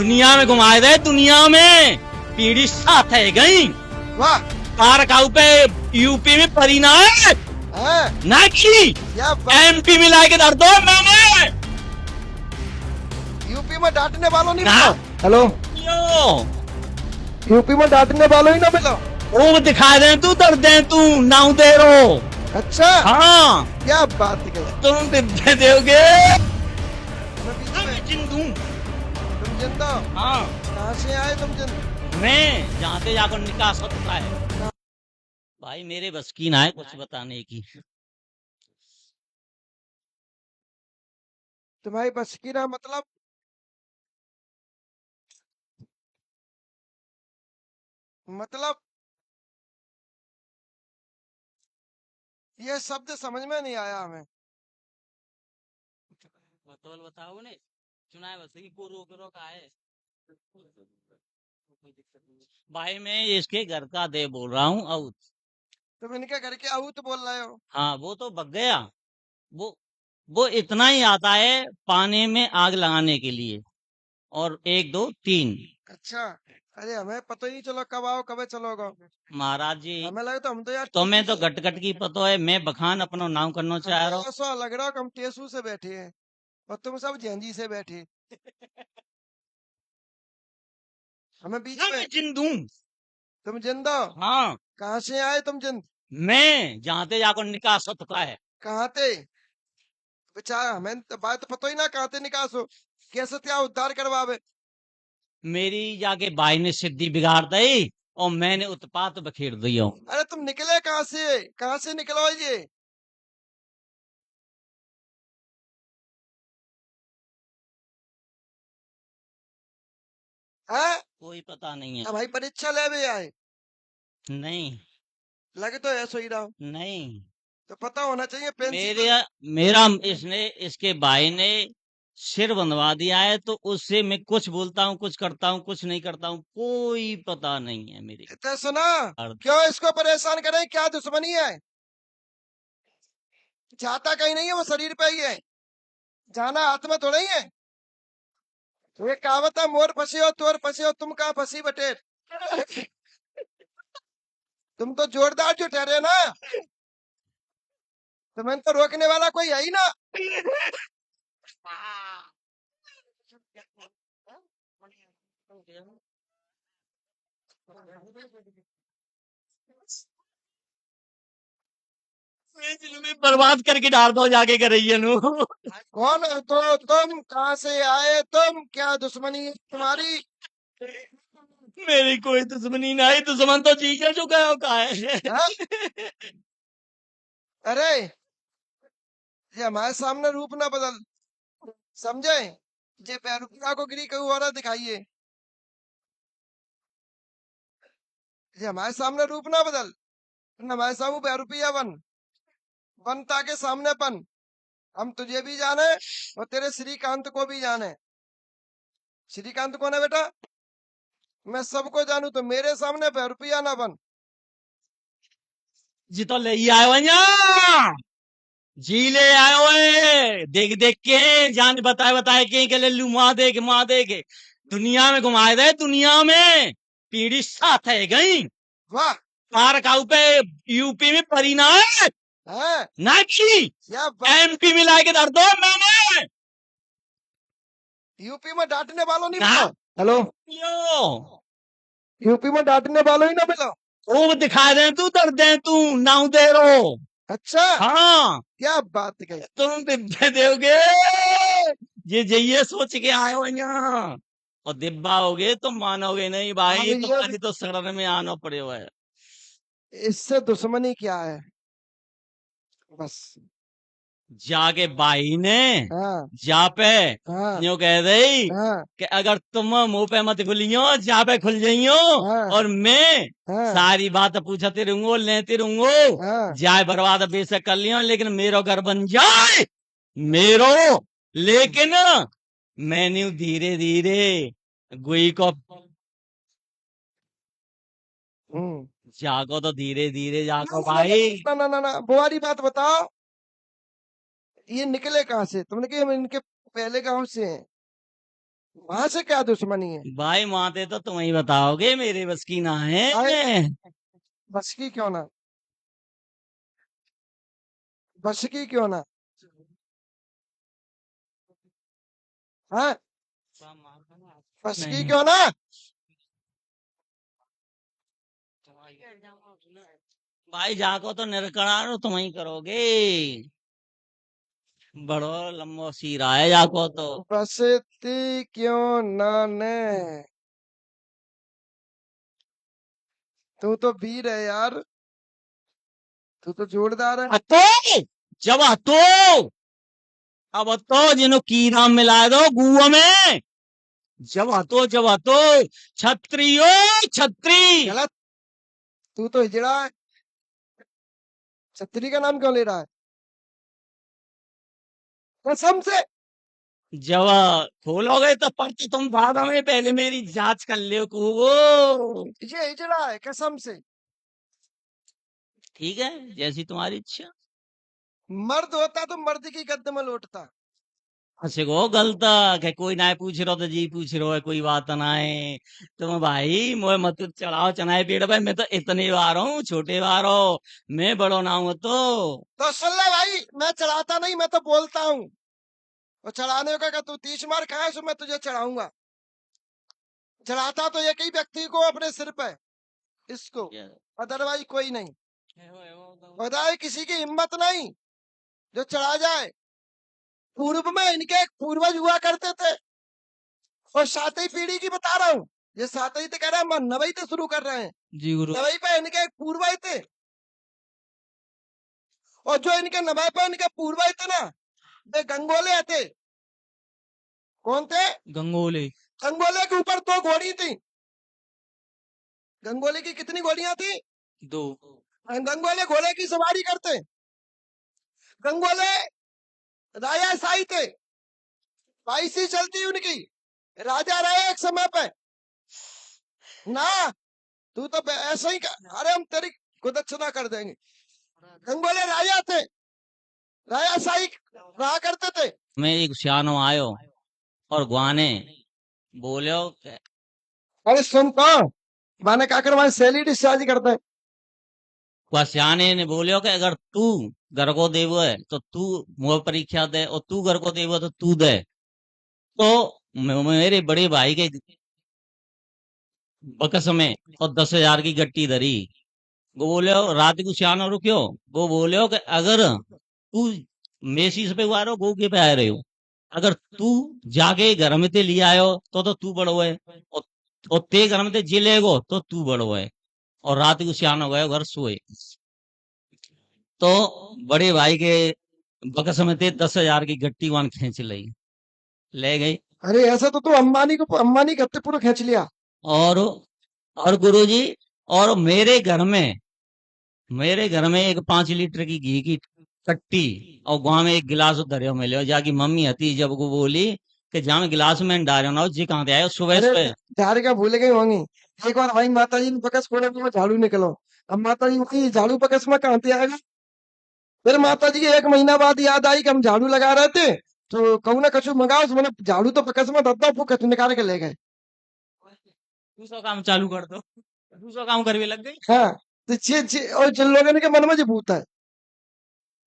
दुनिया में घुमाए दे, दुनिया में पीढ़ी साथ है गई। वाह कार काऊ पे यूपी में परी ना है हाँ, ना की क्या बात। एमपी में लाके धर दो मैंने। यूपी में डांटने वालों नहीं ना। मिला। हेलो यो यूपी में डांटने वालों ही ना मिला। वो दिखा दे तू, दर दे तू, नाउ दे रो। अच्छा हाँ क्या बात है। तुम दे दोगे। मैं बीच में- मैं जिन दूं। तुम जिंदा हो? हाँ कहाँ से आए तुम जिंदा? मैं जहाँ से जाकर निकास होता है भाई, मेरे बस की ना है कुछ बताने की। तुम्हारी बस की ना मतलब मतलब ये शब्द समझ में नहीं आया हमें। बताओ ने चुना है बस को रोक रो का है। भाई मैं इसके घर का दे बोल रहा हूँ आउट। तुम इनके घर के आहूत बोल रहे हो। हाँ वो तो बग गया। वो वो इतना ही आता है पानी में आग लगाने के लिए। और एक दो तीन। अच्छा अरे हमें पता ही नहीं चलो कब आओ कब चलोगे। महाराज जी हमें लगे तो हम तो यार तुम्हें तो गट गट की पता है, मैं बखान अपना नाम करना चाह रहा हूँ। ऐसा लग रहा हो कि हम टेसू से बैठे हैं और तुम सब झेंजी से बैठे। हमें बीच में मैं जिन दूं। तुम जिंदा हो? हाँ कहाँ से आए तुम जिंद? मैं जहाँ से जाकर निकास हो चुका है। कहाँ थे? बेचारा हमें तो बात पता ही ना कहाँ थे निकास हो। कैसे क्या उद्धार करवावे? मेरी जाके भाई ने सिद्धि बिगाड़ दी और मैंने उत्पात बखेर दिया। अरे तुम निकले कहाँ से निकलो ये? हैं? कोई पता नहीं है। हमारी परीक्षा ले भी आए। नहीं लगे तो ऐसा ही रहा। नहीं तो पता होना चाहिए मेरे प्रिंसिपल। मेरा इसने इसके भाई ने सिर बंधवा दिया है, तो उससे मैं कुछ बोलता हूँ, कुछ करता हूँ, कुछ नहीं करता हूँ, कोई पता नहीं है मेरे। तो सुना अर्थ क्यों इसको परेशान करें? क्या दुश्मनी है? जाता कहीं नहीं है, वो शरीर पे ही है। जाना हाथ में थोड़ा ही है। तो ये कहावत है, मोर फंसे हो तोर फंसे हो, तुम कहाँ फंसी बटे। तुम तो जोरदार जो ठहरे ना, तुम्हें तो रोकने वाला कोई है ही ना। बर्बाद करके डाल दो जाके कर रही है नु। कौन है? तो तुम कहाँ से आए? तुम क्या दुश्मनी है तुम्हारी? मेरी कोई दुश्मनी नहीं, दुश्मन तो जी जा चुका है का है। हाँ? अरे ये हमारे सामने रूप ना बदल, समझे? जे पैरुका को गिरी कहीं और दिखाइए। ये हमारे सामने रूप ना बदल, हमारे सामने पैरुपिया बन, बनता के सामने पन। हम तुझे भी जाने और तेरे श्रीकांत को भी जाने। श्रीकांत कौन है बेटा? मैं सबको जानू, तो मेरे सामने पैरुपिया ना बन। जी तो ले ही आए हो यहाँ। जी ले आए हुए देख देख के जान बताए बताए के ले माँ दे के दुनिया में घुमाए दे, दुनिया में पीढ़ी साथ है गई। वाह कार काऊ पे यूपी में परी ना है है ना की क्या बात। एमपी में लाके धर दो मैंने। यूपी में डांटने वालों नहीं ना। मिला। हेलो यो यूपी में डांटने वालों ही ना मिला। वो दिखा दे तू, दर दे तू, नाउ दे रो। अच्छा हाँ क्या बात कही। तुम दे दोगे। ये सोच के आए हो यहाँ और दिब्बा होगे तो मानोगे नहीं भाई, अब ये तुम्हारी तो शरण में आना पड़े हुआ है। इससे दुश्मनी क्या है? बस जाके भाई ने हाँ जा पे हाँ यूं कह दे हाँ कि अगर तुम मुंह पे मत खुलियो, जा पे खुल जाइयो हाँ और मैं हाँ सारी बात पूछते रहूंगो, लेते रहूंगो। हाँ। जाए बर्बाद बेशक कर लियो, लेकिन मेरो घर बन जाए मेरो। लेकिन मैंने धीरे धीरे गुई को हम्म। जागो, तो धीरे धीरे जागो ना भाई। ना ना ना ना, बुआरी बात बताओ। ये निकले कहाँ से? तुमने कहा हम इनके पहले गांव से हैं। वहां से क्या दुश्मनी है? भाई माते तो तुम ही बताओगे, मेरे बस की ना है। बस की क्यों ना, बस की क्यों ना? हाँ, बस की नहीं क्यों ना? भाई, जाको तो निरकणारो तुम ही करोगे। बड़ो लंबो सीरा है जाको तो। बसती क्यों ना ने? तू तो वीर है यार, तू तो जोरदार है। हतो, जब हतो, अब हतो जिन्हों की नाम मिला दो गुआ में। जब हतो छत्रियो, छत्री। गलत, तू तो हिजड़ा है, छतरी का नाम क्यों ले रहा है? कसम से। जब खोलोगे तो पर्ची तुम बाद में, पहले मेरी जांच कर लियो को। ये हिजड़ा है कसम से। ठीक है, जैसी तुम्हारी इच्छा। मर्द होता तो मर्द की गद्द में लौटता। अच्छे को गलता के कोई ना पूछ रहो तो जी पूछ रहो है, कोई बात ना है। तुम भाई मोए मत चढ़ाओ चनाए पेड़ पे, मैं तो इतने बार हूँ, छोटे बार हो। मैं बड़ो ना हूँ तो सुन ले भाई, मैं चढ़ाता नहीं, मैं तो बोलता हूँ। और चढ़ाने का तू 30 मार खाए सो मैं तुझे चढ़ाऊंगा। चढ़ाता तो एक ही व्यक्ति को अपने सिर पे, इसको, अदरवाइज कोई नहीं। बताए किसी की हिम्मत नहीं जो चढ़ा जाए। पूर्व में इनके एक पूर्वज हुआ करते थे, और सातवीं पीढ़ी की बता रहा हूँ। ये सातवीं तो कह रहा है, नवई तो शुरू कर रहे हैं। जी गुरु। नवई पे इनके एक पूर्वज थे, और जो इनके नवई पे इनके पूर्वज थे ना, वे गंगोले थे। कौन थे? गंगोले। गंगोले के ऊपर 2 घोड़ी थी। गंगोले की कितनी घोड़ियां थी? 2। गंगोले घोड़े की सवारी करते। गंगोले राजा शाही थे, बाईसी चलती उनकी, राजा रहे एक समय पे ना। तू तो ऐसा ही अरे हम तेरी कुदक्षिणा कर देंगे। गंगोले राजा थे, राजा शाही रहा करते थे। मैं एक सियानो आयो और गुआने बोलो अरे सुन तो, माने क्या करवाए, सैली डिस्चार्ज करते हैं। वह सियाने ने बोलियो कि अगर तू घर को देवो है तो तू मुझे परीक्षा दे, और तू घर को देवो तो तू दे। तो मेरे बड़े भाई के बकस में और 10,000 की गट्टी धरी। वो बोले रात को सियानो रुक्यो। वो बोले कि अगर तू मेसीस पे हुआ रहो, गो के पे आ रहे हो, अगर तू जाके घर में ते लिया आयो तो तू बड़ो है, और ते घर में ते जे लेगो तो तू बड़ो है। और रात को सियानो गए घर सोए। तो बड़े भाई के बकस में थे 10,000 की गट्टी, वहां खींच ली, ले गई। अरे ऐसा तो तू अंबानी को, अंबानी का तो पूरा खींच लिया। और गुरुजी, और मेरे घर में एक 5 लीटर की घी की कट्टी, और गांव में एक गिलास धरे मिले, जाकी मम्मी हती जब को बोली कि जहाँ गिलास में डालो ना, जी कहाँ से आयो सुबह अरे सुबह। झाड़ का भूल गई होंगी। एक बार भाई माता जी ने बकस खोले तो झाड़ू निकलो। अब माता जी की झाड़ू बकस में कहाँ से आएगा? फिर माता जी के 1 महीना बाद याद आई कि हम झाड़ू लगा रहे थे, तो कहूँ ना कछु मंगाओ, तो मैंने झाड़ू तो बकस में दद्दा फूक कछु निकाल के ले गए। दूसरा काम चालू कर दो, दूसरा काम करने लग गई। हाँ, तो और जिन लोगों के मन में जो भूत है,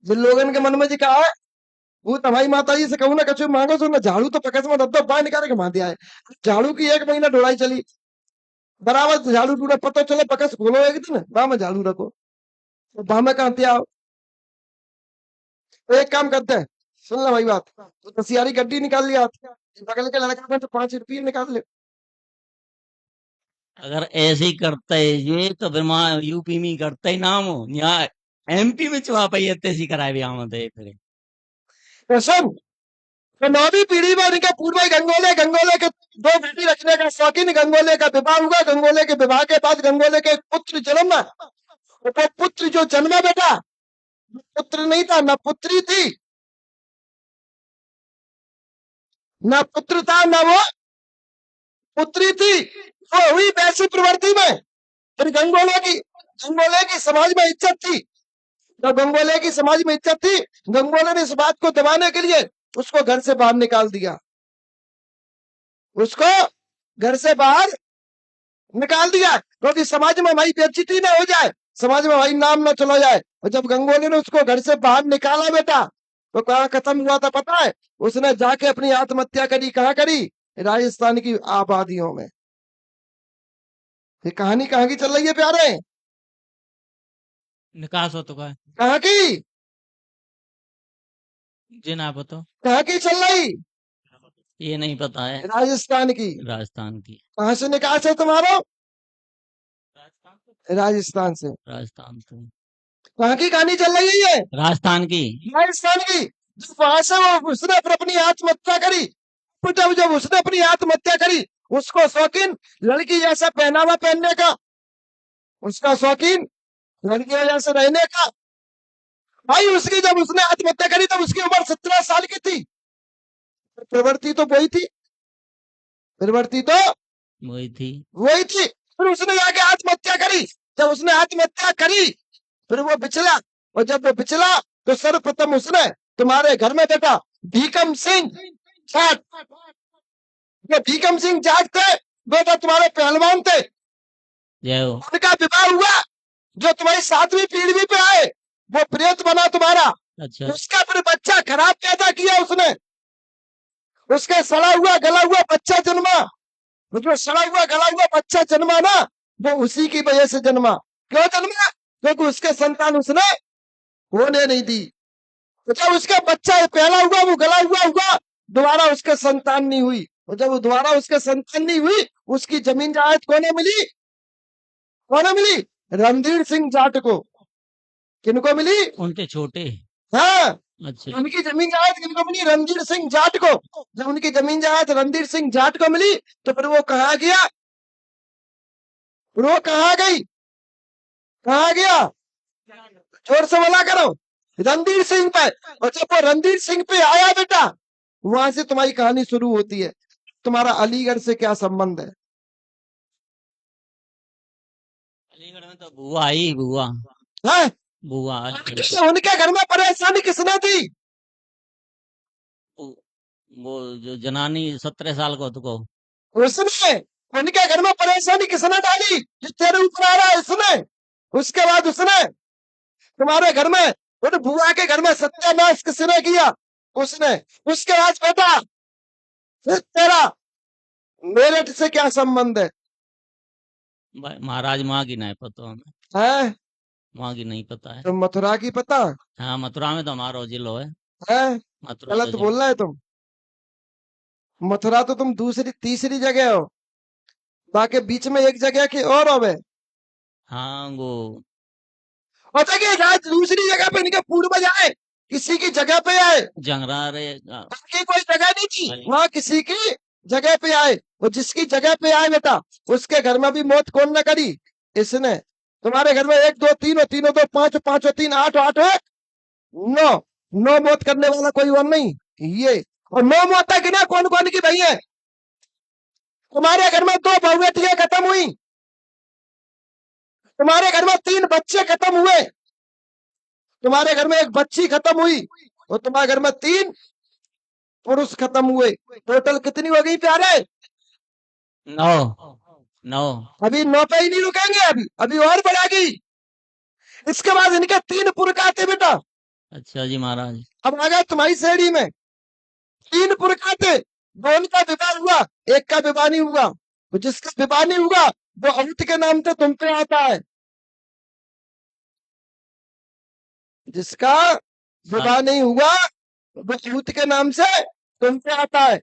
जिन लोगों के मन में जी कहा है, भूत हमारी माता जी से कहूँ ना कछु मांगो, तो ना झाड़ू तो बकस में दद्दा बाहर निकाल के मार दिया है। झाड़ू की 1 महीना ढोलाई चली, बराबर झाड़ू टूटा, पता चला बकस खोलो एक दिन, वहां में झाड़ू रखो, तो वहां में कहाँ आओ। तो एक काम करते हैं, सुन लो भाई बात, तो दसियारी गड्डी निकाल लिया, बगल के लड़का में तो 5 रुपये निकाल ले। अगर ऐसे ही करते है ये तो फिर वहाँ यूपी में ही करते ही नाम हो, यहाँ एमपी में चुहा पाई ऐसी कराए भी आम फिर। तो सुन, तो 9वीं पीढ़ी में इनके पूर्व गंगोले, गंगोले के 2 बेटी रखने का शौकीन, गंगोले का विवाह हुआ। गंगोले के विवाह के बाद गंगोले के एक पुत्र जन्मा। वो पुत्र जो जन्मा बेटा, पुत्र नहीं था ना पुत्री थी, ना पुत्र था ना वो पुत्री थी, वो हुई वैसी प्रवृत्ति में। फिर गंगोले की समाज में इज्जत थी। जब गंगोले की समाज में इज्जत थी, गंगोले ने इस बात को दबाने के लिए उसको घर से बाहर निकाल दिया। उसको घर से बाहर निकाल दिया, क्योंकि समाज में हमारी बेइज्जती ना हो जाए, समाज में हमारी नाम ना चला जाए। और जब गंगोली ने उसको घर से बाहर निकाला बेटा, तो कहाँ खत्म हुआ था पता है? उसने जाके अपनी आत्महत्या करी। कहाँ करी? राजस्थान की आबादियों में। ये कहानी कहाँ की चल रही है प्यारे? निकास हो तो का कहाँ की? जी ना पता, कहाँ की चल रही? ये नहीं पता है। राजस्थान की। राजस्थान की। कहाँ से निकास है तुम्हारा? राजस्थान से। राजस्थान की। कहाँ की कहानी चल रही है ये? राजस्थान की। राजस्थान की। जब वहां से वो उसने फिर अपनी आत्महत्या करी, तो जब जब उसने अपनी आत्महत्या करी, उसको शौकीन लड़की जैसा पहनावा पहनने का, उसका शौकीन लड़कियों जैसे रहने का। भाई उसकी जब उसने आत्महत्या करी तब उसकी उम्र 17 साल की थी। प्रवृत्ति तो वही थी, प्रवृत्ति तो वही थी। वही थी। फिर उसने जाके आत्महत्या करी। जब उसने आत्महत्या करी, फिर वो बिचला। और जब वो बिचला, तो सर्वप्रथम उसने तुम्हारे घर में बेटा भीकम सिंह जाट, ये भीकम सिंह जाट थे बेटा, तुम्हारे पहलवान थे, जय हो। उनका विवाह हुआ। जो तुम्हारी 7वीं पीढ़ी पे आए, वो प्रेत बना तुम्हारा। अच्छा। उसका फिर बच्चा खराब पैदा किया उसने, उसके सड़ा हुआ गला हुआ बच्चा जन्मा। जो सड़ा हुआ गला हुआ बच्चा जन्मा ना, वो उसी की वजह से जन्मा। क्यों जन्मा? क्योंकि उसके संतान उसने होने नहीं दी। तो जब उसका बच्चा पहला हुआ, वो गला हुआ हुआ, दोबारा उसके संतान नहीं हुई। और जब वो दोबारा उसके संतान नहीं हुई, उसकी जमीन जायदाद कोने मिली? कोने मिली? रणधीर सिंह जाट को। किनको मिली? उनके छोटे। हाँ, अच्छा। उनकी जमीन जायदाद किनको मिली? रणधीर सिंह जाट को। जब उनकी जमीन जायदाद रणधीर सिंह जाट को मिली, तो फिर वो कहाँ गया? फिर वो कहाँ गई? कहाँ गया? जोर से बोला करो। रणधीर सिंह पे। और जब वो रणधीर सिंह पे आया बेटा, वहां से तुम्हारी कहानी शुरू होती है। तुम्हारा अलीगढ़ से क्या संबंध है? अलीगढ़ में तो बुआ आई, बुआ। हैं? बुआ उनके घर में परेशानी किसने थी? वो जो जनानी 17 साल को तो उसने। उनके घर में परेशानी किसने डाली? जो तेरे ऊपर आ रहा है उसने। उसके बाद उसने तुम्हारे घर में, उन बुआ के घर में सत्यानाश किसने किया? उसने। उसके बाद बेटा फिर तेरा मेरठ से क्या संबंध है? महाराज माँ की नहीं पता हमें। हैं? माँ की नहीं पता है। तुम मथुरा की पता हाँ, मथुरा में तो हमारा जिलो है। है? मथुरा गलत तो बोल रहे तुम। मथुरा तो तुम दूसरी तीसरी जगह हो, बाकी बीच में एक जगह की और हो बे। हाँ वो और देखिए आज दूसरी जगह पे इनके पूर्वज आए, किसी की जगह पे आए, जंगरा रे उनकी कोई जगह नहीं थी, वहां किसी की जगह पे आए। और जिसकी जगह पे आए बेटा, उसके घर में भी मौत कौन न करी? इसने। तुम्हारे घर में 1 2 3 और 3 और 2 5 5 और 3 8 8 है 9। 9 मौत करने वाला कोई और नहीं ये। और 9 मौत तक ना कौन कौन की भई है? तुम्हारे घर में 2 बहुएटियां खत्म हुई, तुम्हारे घर में 3 बच्चे खत्म हुए, तुम्हारे घर में 1 बच्ची खत्म हुई, और तुम्हारे घर में 3 पुरुष खत्म हुए। टोटल कितनी हो गई प्यारे? 9। 9। अभी 9 पे ही नहीं रुकेंगे, अभी अभी और बढ़ेगी। इसके बाद इनके 3 पुरखा थे बेटा। अच्छा जी महाराज। अब आ गए तुम्हारी श्रेणी में। 3 पुरखा थे, 2 का विवाह हुआ, 1 का विवाह नहीं हुआ। तो जिसका विवाह नहीं हुआ, वो अवध के नाम से तुम पे आता है। जिसका विवाह नहीं हुआ, वो अवध के नाम से तुम पे आता है।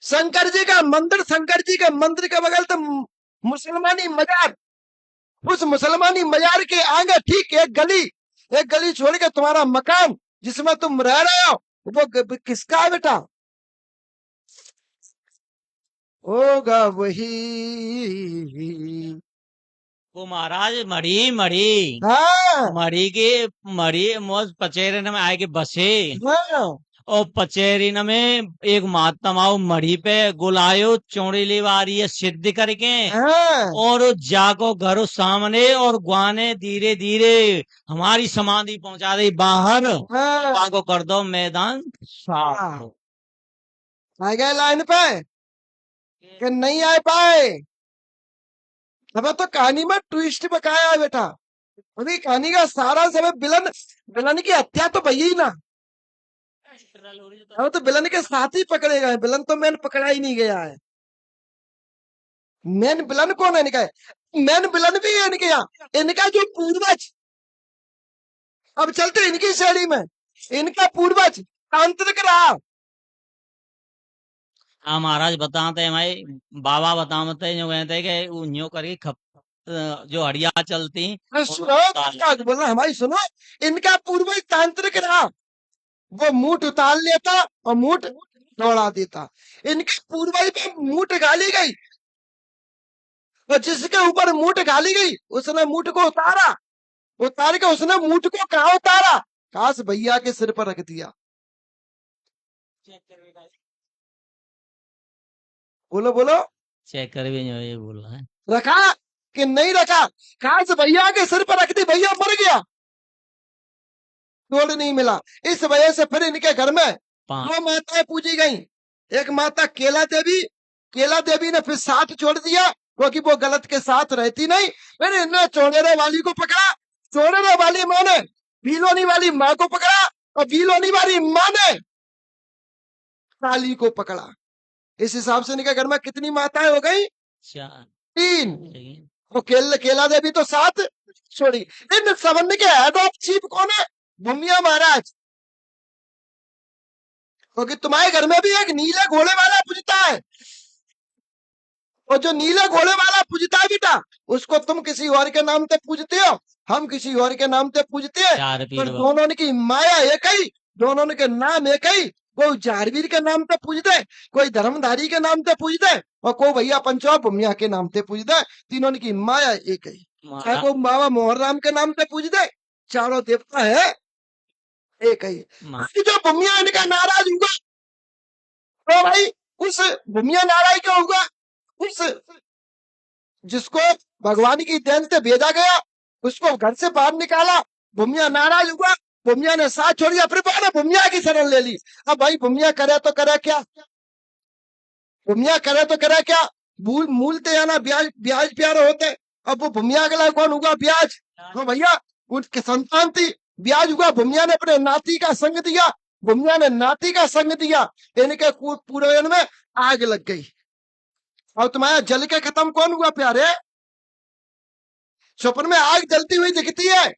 शंकर जी का मंदिर, शंकर जी के मंदिर के बगल तो मुसलमानी मजार। उस मुसलमानी मजार के आगे ठीक एक गली छोड़ के तुम्हारा मकान जिसमें तुम रह रहे हो, वो किसका है बेटा? होगा वही। वो महाराज मड़ी मड़ी हाँ मड़ी के मड़ी मोज पचेरन में आए के बसे। हाँ और पचेरिन में एक महात्मा आओ मड़ी पे गुलायो चौड़ी लेवारी है सिद्ध करके। हाँ और जाको घरों सामने और गुआने धीरे धीरे हमारी समाधि पहुंचा दी बाहर। हाँ को कर दो मैदान साफ। आ गए लाइन पे। कि नहीं आ पाए। अब तो कहानी में ट्विस्ट बकाया है बेटा। अभी कहानी का सारा समय विलन विलन की हत्या तो भई ही ना। अब तो विलन के साथ ही पकड़े गए। विलन तो मेन पकड़ा ही नहीं गया है। मेन विलन कौन है इनका? मेन विलन भी है इनके यहाँ, इनका जो पूर्वज। अब चलते इनकी शैली में। इनका पूर्वज तांत्रिक रहा। हाँ महाराज बताते हैं भाई, बाबा बताते हैं जो कहते हैं कि वो न्यू करके जो हड़िया चलती सुनो क्या बोलना हमारी सुनो। इनका पूर्वज तांत्रिक रहा। वो मूठ उतार लेता और मूठ दौड़ा देता। इनके पूर्वज पे मूठ गाली गई, और जिसके ऊपर मूठ गाली गई उसने मूठ को उतारा। उतार के उसने मूठ को कहा उतारा? काश भैया के सिर पर रख दिया। बोलो बोलो। चेक कर भी ये बोल रहा है। रखा कि नहीं रखा? काश भैया के सिर पर रख दी, भैया मर गया, गोल्ड नहीं मिला। इस वजह से फिर इनके घर में दो माताएं पूजी गई। एक माता केला देवी। केला देवी ने फिर साथ छोड़ दिया क्योंकि वो गलत के साथ रहती नहीं। फिर इन्होंने चौड़ेरे वाली को पकड़ा। चौड़ेरे वाली माँ ने भीलोनी वाली माँ को पकड़ा, और भीलोनी वाली माँ ने काली को पकड़ा। इस हिसाब से इनके घर में कितनी माताएं हो गई? 3। वो केला देवी तो 7 छोड़ी। इन सबन के हेड ऑफ चीफ कौन है? भूमिया महाराज। क्योंकि तुम्हारे घर में भी एक नीले घोड़े वाला पूजता है, और जो नीले घोड़े वाला पूजता है बेटा, उसको तुम किसी और के नाम से पूजते हो, हम किसी और के नाम से पूजते हैं, पर दोनों की माया एक ही, दोनों के नाम एक ही। कोई जारवीर के नाम से पूजते, कोई धर्मधारी के नाम से पूजते, और कोई भैया पंचो भूमिया के नाम से पूजते। तीनों की माया एक ही। चाहे कोई बाबा मोहन राम के नाम से पूजते, चारों देवता है एक ही। जो भूमिया इनका नाराज हुआ, तो भाई उस भूमिया नाराज क्यों हुआ? उस जिसको भगवान की देन से भेजा गया उसको घर से बाहर निकाला, भूमिया नाराज हुआ। भूमिया ने साथ छोड़ दिया, फिर भूमिया की शरण ले ली। अब भाई भूमिया करे तो करे क्या? भूमिया करे तो करे क्या? मूल तो या ना ब्याज ब्याज प्यारे होते। अब वो भूमिया के लिए कौन हुआ? ब्याज। तो भैया उनके संतान थी, ब्याज हुआ। भूमिया ने अपने नाती का संग दिया, भूमिया ने नाती का संग दिया। इनके पूरे में आग लग गई। और तुम्हारा जल के खत्म कौन हुआ प्यारे? स्वप्न में आग जलती हुई दिखती है,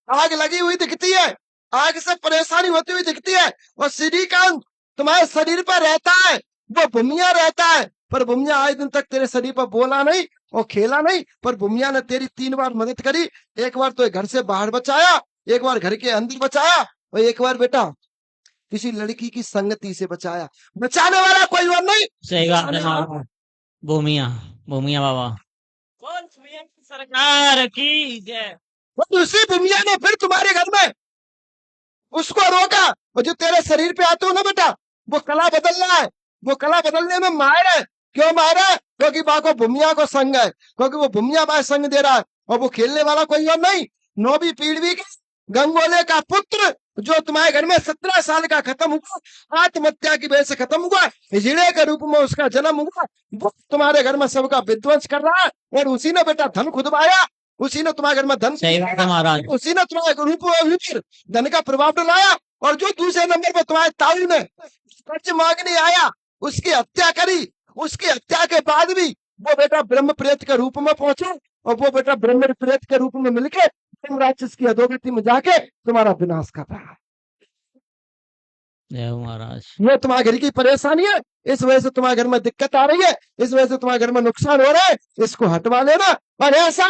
आग लगी हुई दिखती है, आग से परेशानी होती हुई दिखती है। और श्रीकांत तुम्हारे शरीर पर रहता है, वो भूमिया रहता है, पर भूमिया आज दिन तक तेरे शरीर पर बोला नहीं और खेला नहीं। पर भूमिया ने तेरी 3 बार मदद करी। एक बार तो घर से बाहर बचाया, एक बार घर के अंदर बचाया, और एक बार बेटा किसी लड़की की संगति से बचाया। बचाने वाला कोई और नहीं। सही बात है। भूमिया भूमिया बाबा सरकार की जय। उसी भूमिया ने फिर तुम्हारे घर में उसको रोका। और जो तेरे शरीर पे आते हो ना बेटा, वो कला बदलना है। वो कला बदलने में माहिर है। क्यों माहिर है? क्योंकि बा को भूमिया को संग है, क्योंकि वो भूमिया बा संग दे रहा है। और वो खेलने वाला कोई और नहीं। 9वीं पीढ़ी का गंगोले का पुत्र जो तुम्हारे घर में 17 साल का खत्म हुआ, आत्महत्या की वजह से खत्म हुआ, हिजड़े के रूप में उसका जन्म हुआ, वो तुम्हारे घर में सबका विध्वंस कर रहा है। और उसी ने बेटा धन खुदवाया, उसी ने तुम्हारे घर में धन, सही बात है महाराज, उसी ने तुम्हारे रूप धन का प्रभाव डलाया। और जो दूसरे नंबर पर तुम्हारे ताऊ ने कर्ज मांगने आया, उसकी हत्या करी। उसकी हत्या के बाद भी वो बेटा ब्रह्म प्रेत के रूप में पहुंचा, और वो बेटा ब्रह्म प्रेत के रूप में मिलके तुम राक्षस की अधोगति में जाके तुम्हारा विनाश कर रहा है। जय महाराज। ये तुम्हारे घर की परेशानी है, इस वजह से तुम्हारे घर में दिक्कत आ रही है, इस वजह से तुम्हारे घर में नुकसान हो रहा है, इसको हटवा लेना। और ऐसा